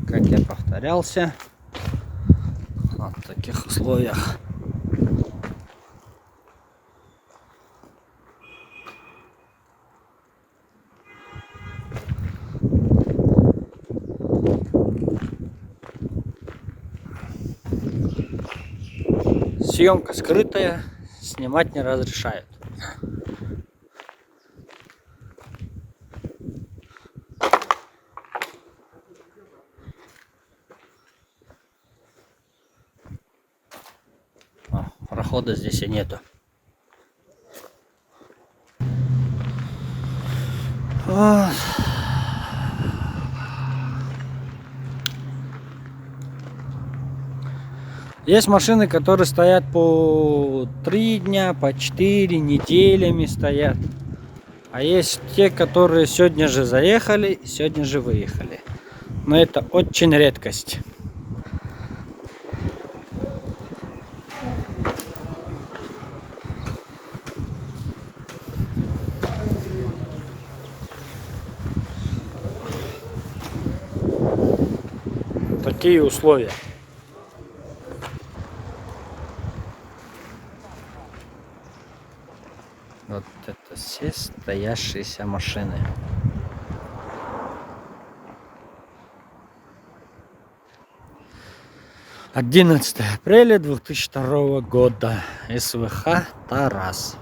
Как я повторялся, вот в таких условиях. Съемка скрытая, снимать не разрешают. Прохода здесь и нету. Есть машины, которые стоят по 3 дня, по 4 неделями стоят. А есть те, которые сегодня же заехали и сегодня же выехали. Но это очень редкость. Такие условия. Вот это все стоящиеся машины. Апреля 11 2002 года. СВХ Тарас.